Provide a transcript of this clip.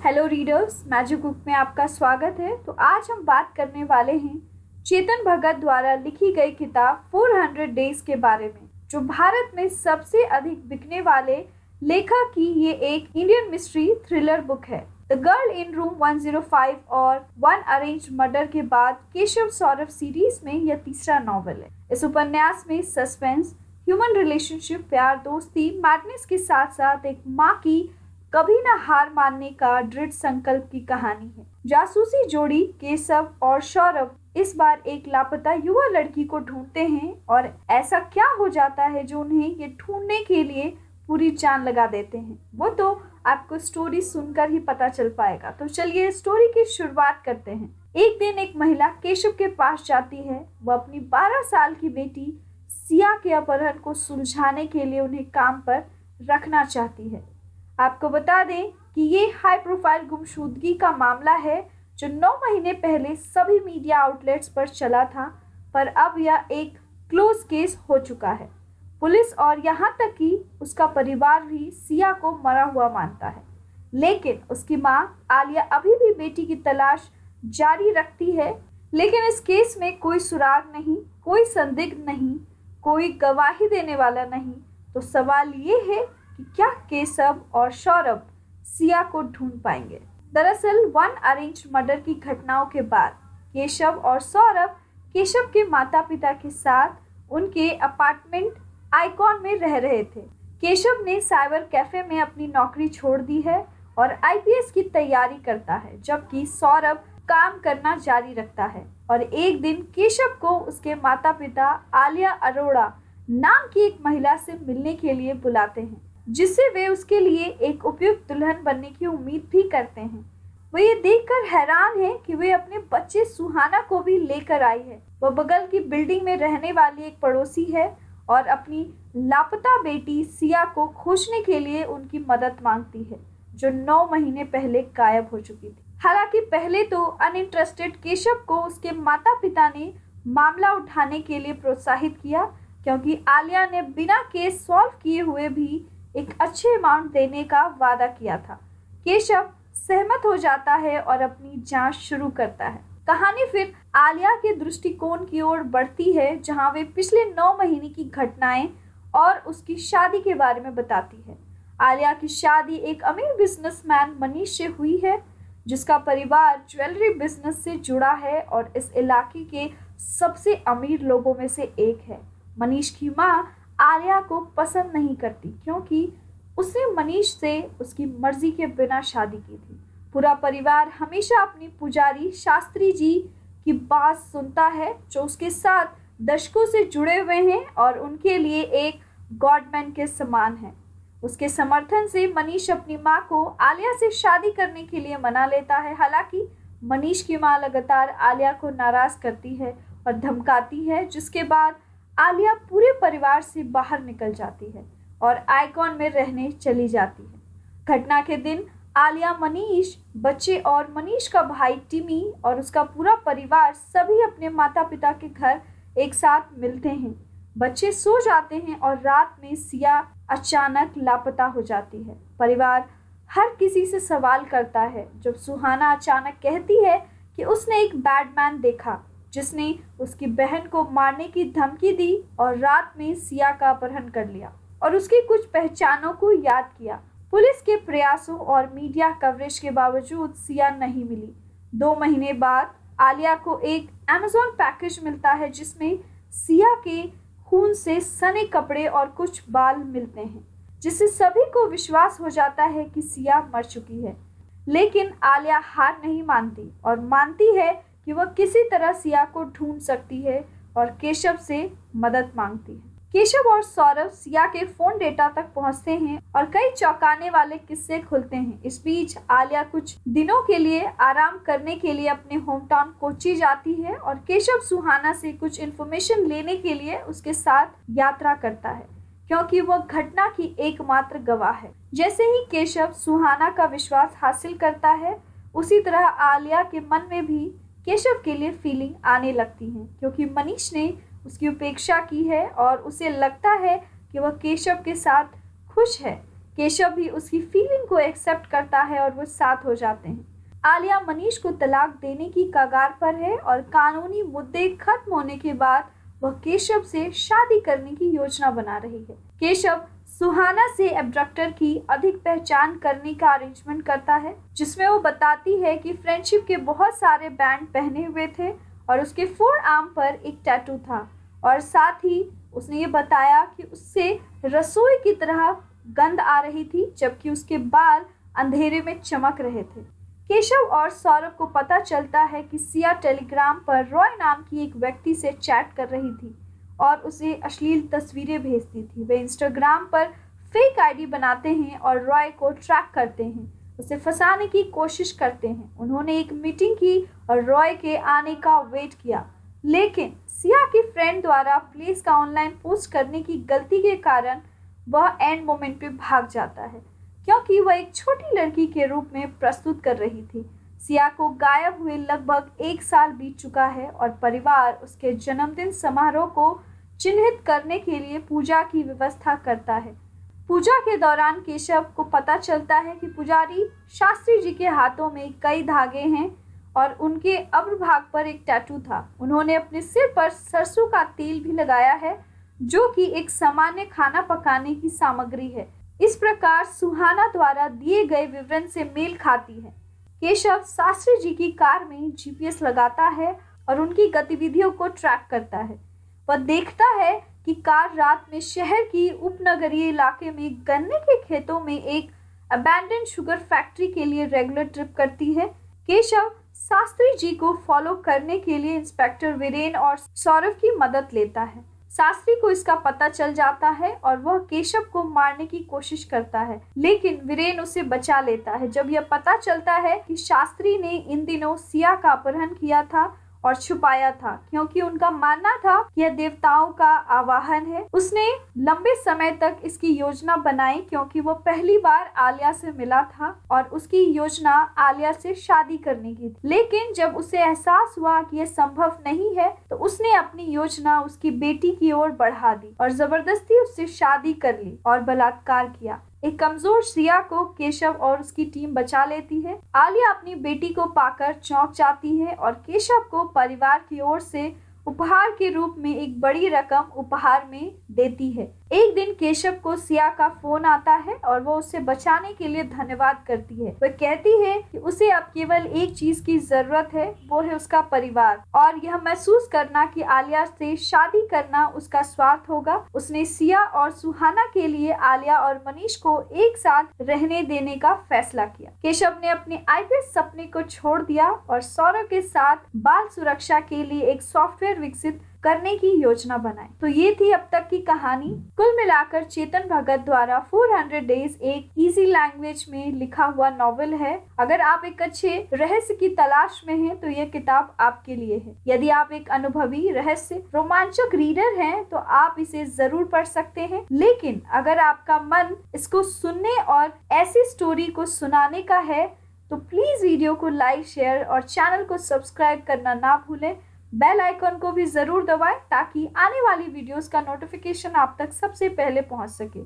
Hello readers, magic book में आपका स्वागत है। तो आज हम बात करने वाले हैं चेतन भगत द्वारा लिखी गई किताब 400 डेज के बारे में, जो भारत में सबसे अधिक बिकने वाले लेखक की ये एक इंडियन मिस्ट्री थ्रिलर बुक है। द गर्ल इन रूम 105 और वन अरेंज्ड मर्डर के बाद केशव सौरभ सीरीज में यह तीसरा नॉवल है। इस उपन्यास में सस्पेंस, ह्यूमन रिलेशनशिप, प्यार, दोस्ती, मैडनेस के साथ साथ एक माँ की कभी न हार मानने का दृढ़ संकल्प की कहानी है। जासूसी जोड़ी केशव और सौरभ इस बार एक लापता युवा लड़की को ढूंढते हैं और ऐसा क्या हो जाता है जो उन्हें ये ढूंढने के लिए पूरी जान लगा देते हैं, वो तो आपको स्टोरी सुनकर ही पता चल पाएगा। तो चलिए स्टोरी की शुरुआत करते हैं। एक दिन एक महिला केशव के पास जाती है। वह अपनी 12 साल की बेटी सिया के अपहरण को सुलझाने के लिए उन्हें काम पर रखना चाहती है। आपको बता दें कि ये हाई प्रोफाइल गुमशुदगी का मामला है जो 9 महीने पहले सभी मीडिया आउटलेट्स पर चला था, पर अब यह एक क्लोज केस हो चुका है। पुलिस और यहाँ तक कि उसका परिवार भी सिया को मरा हुआ मानता है, लेकिन उसकी माँ आलिया अभी भी बेटी की तलाश जारी रखती है। लेकिन इस केस में कोई सुराग नहीं, कोई संदिग्ध नहीं, कोई गवाही देने वाला नहीं। तो सवाल ये है कि क्या केशव और सौरभ सिया को ढूंढ पाएंगे। दरअसल वन अरेंज मर्डर की घटनाओं के बाद केशव और सौरभ केशव के माता पिता के साथ उनके अपार्टमेंट आइकॉन में रह रहे थे। केशव ने साइबर कैफे में अपनी नौकरी छोड़ दी है और आईपीएस की तैयारी करता है, जबकि सौरभ काम करना जारी रखता है। और एक दिन केशव को उसके माता पिता आलिया अरोड़ा नाम की एक महिला से मिलने के लिए बुलाते हैं, जिससे वे उसके लिए एक उपयुक्त दुल्हन बनने की उम्मीद भी करते हैं। वो ये देखकर हैरान है कि वे अपने बच्चे सुहाना को भी लेकर आई है। वह बगल की बिल्डिंग में रहने वाली एक पड़ोसी है और अपनी लापता बेटी सिया को खोजने के लिए उनकी मदद मांगती है, जो 9 महीने पहले गायब हो चुकी थी। हालांकि पहले तो अनइंटरेस्टेड केशव को उसके माता पिता ने मामला उठाने के लिए प्रोत्साहित किया, क्योंकि आलिया ने बिना केस सॉल्व किए हुए भी एक अच्छे अमाउंट देने का वादा किया था। केशव सहमत हो जाता है और अपनी जांच शुरू करता है। कहानी फिर आलिया के दृष्टिकोण की ओर बढ़ती है, जहां वे पिछले 9 महीने की घटनाएं और उसकी शादी के बारे में बताती है। आलिया की शादी एक अमीर बिजनेसमैन मनीष से हुई है, जिसका परिवार ज्वेलरी बिजनेस से जुड़ा है और इस इलाके के सबसे अमीर लोगों में से एक है। मनीष की माँ आलिया को पसंद नहीं करती, क्योंकि उसने मनीष से उसकी मर्जी के बिना शादी की थी। पूरा परिवार हमेशा अपनी पुजारी शास्त्री जी की बात सुनता है, जो उसके साथ दशकों से जुड़े हुए हैं और उनके लिए एक गॉडमैन के समान है। उसके समर्थन से मनीष अपनी माँ को आलिया से शादी करने के लिए मना लेता है। हालांकि मनीष की माँ लगातार आलिया को नाराज करती है और धमकाती है, जिसके बाद आलिया पूरे परिवार से बाहर निकल जाती है और आइकॉन में रहने चली जाती है। घटना के दिन आलिया, मनीष, बच्चे और मनीष का भाई टिमी और उसका पूरा परिवार सभी अपने माता पिता के घर एक साथ मिलते हैं। बच्चे सो जाते हैं और रात में सिया अचानक लापता हो जाती है। परिवार हर किसी से सवाल करता है, जब सुहाना अचानक कहती है कि उसने एक बैडमैन देखा जिसने उसकी बहन को मारने की धमकी दी और रात में सिया का अपहरण कर लिया और उसकी कुछ पहचानों को याद किया। पुलिस के प्रयासों और मीडिया कवरेज के बावजूद सिया नहीं मिली। 2 महीने बाद आलिया को एक अमेज़न पैकेज मिलता है, जिसमें सिया के खून से सने कपड़े और कुछ बाल मिलते हैं, जिससे सभी को विश्वास हो जाता है कि सिया मर चुकी है। लेकिन आलिया हार नहीं मानती और मानती है कि वह किसी तरह सिया को ढूंढ सकती है और केशव से मदद मांगती है। केशव और सौरभ सिया के फोन डेटा तक पहुंचते हैं और कई चौंकाने वाले किस्से खुलते हैं। इस बीच आलिया कुछ दिनों के लिए आराम करने के लिए अपने होम टाउन कोच्चि जाती है और केशव सुहाना से कुछ इन्फॉर्मेशन लेने के लिए उसके साथ यात्रा करता है, क्योंकि वह घटना की एकमात्र गवाह है। जैसे ही केशव सुहाना का विश्वास हासिल करता है, उसी तरह आलिया के मन में भी केशव के लिए फीलिंग आने लगती है, क्योंकि मनीष ने उसकी उपेक्षा की है और उसे लगता है कि वह केशव के साथ खुश है। केशव भी उसकी फीलिंग को एक्सेप्ट करता है और वो साथ हो जाते हैं। आलिया मनीष को तलाक देने की कगार पर है और कानूनी मुद्दे खत्म होने के बाद वह केशव से शादी करने की योजना बना रही है। केशव सुहाना से एब्डक्टर की अधिक पहचान करने का अरेंजमेंट करता है, जिसमें वो बताती है कि फ्रेंडशिप के बहुत सारे बैंड पहने हुए थे और उसके फोर आर्म पर एक टैटू था, और साथ ही उसने ये बताया कि उससे रसोई की तरह गंध आ रही थी जबकि उसके बाल अंधेरे में चमक रहे थे। केशव और सौरभ को पता चलता है कि सिया टेलीग्राम पर रॉय नाम की एक व्यक्ति से चैट कर रही थी और उसे अश्लील तस्वीरें भेजती थी। वे इंस्टाग्राम पर फेक आईडी बनाते हैं और रॉय को ट्रैक करते हैं, उसे फंसाने की कोशिश करते हैं। उन्होंने एक मीटिंग की और रॉय के आने का वेट किया, लेकिन सिया की फ्रेंड द्वारा प्लेस का ऑनलाइन पोस्ट करने की गलती के कारण वह एंड मोमेंट पे भाग जाता है, क्योंकि वह एक छोटी लड़की के रूप में प्रस्तुत कर रही थी। सिया को गायब हुए लगभग 1 साल बीत चुका है और परिवार उसके जन्मदिन समारोह को चिन्हित करने के लिए पूजा की व्यवस्था करता है। पूजा के दौरान केशव को पता चलता है कि पुजारी शास्त्री जी के हाथों में कई धागे हैं और उनके अग्रभाग पर एक टैटू था। उन्होंने अपने सिर पर सरसों का तेल भी लगाया है, जो कि एक सामान्य खाना पकाने की सामग्री है। इस प्रकार सुहाना द्वारा दिए गए विवरण से मेल खाती है। केशव शास्त्री जी की कार में जीपीएस लगाता है और उनकी गतिविधियों को ट्रैक करता है। वह देखता है कि कार रात में शहर की उपनगरीय इलाके में गन्ने के खेतों में एक अबैंडन शुगर फैक्ट्री के लिए रेगुलर ट्रिप करती है। केशव शास्त्री जी को फॉलो करने के लिए इंस्पेक्टर वीरेन और सौरभ की मदद लेता है। शास्त्री को इसका पता चल जाता है और वह केशव को मारने की कोशिश करता है, लेकिन वीरेन उसे बचा लेता है। जब यह पता चलता है कि शास्त्री ने इन दिनों सिया का अपहरण किया था और छुपाया था, क्योंकि उनका मानना था कि यह देवताओं का आवाहन है। उसने लंबे समय तक इसकी योजना बनाई क्योंकि वो पहली बार आलिया से मिला था और उसकी योजना आलिया से शादी करने की थी। लेकिन जब उसे एहसास हुआ कि यह संभव नहीं है तो उसने अपनी योजना उसकी बेटी की ओर बढ़ा दी और जबरदस्ती उससे शादी कर ली और बलात्कार किया। एक कमजोर सिया को केशव और उसकी टीम बचा लेती है। आलिया अपनी बेटी को पाकर चौंक जाती है और केशव को परिवार की ओर से उपहार के रूप में एक बड़ी रकम उपहार में देती है। एक दिन केशव को सिया का फोन आता है और वो उसे बचाने के लिए धन्यवाद करती है। वह कहती है कि उसे अब केवल एक चीज की जरूरत है, वो है उसका परिवार, और यह महसूस करना कि आलिया से शादी करना उसका स्वार्थ होगा। उसने सिया और सुहाना के लिए आलिया और मनीष को एक साथ रहने देने का फैसला किया। केशव ने अपने आईपीएस सपने को छोड़ दिया और सौरभ के साथ बाल सुरक्षा के लिए एक सॉफ्टवेयर विकसित करने की योजना बनाई। तो ये थी अब तक की कहानी। कुल मिलाकर चेतन भगत द्वारा 400 डेज एक इजी लैंग्वेज में लिखा हुआ नॉवेल है। अगर आप एक अच्छे रहस्य की तलाश में हैं तो यह किताब आपके लिए है। यदि आप एक अनुभवी रहस्य रोमांचक रीडर हैं तो आप इसे जरूर पढ़ सकते हैं, लेकिन अगर आपका मन इसको सुनने और ऐसी स्टोरी को सुनाने का है तो प्लीज वीडियो को लाइक, शेयर और चैनल को सब्सक्राइब करना ना भूलें। बेल आइकन को भी जरूर दबाएं ताकि आने वाली वीडियोस का नोटिफिकेशन आप तक सबसे पहले पहुंच सके।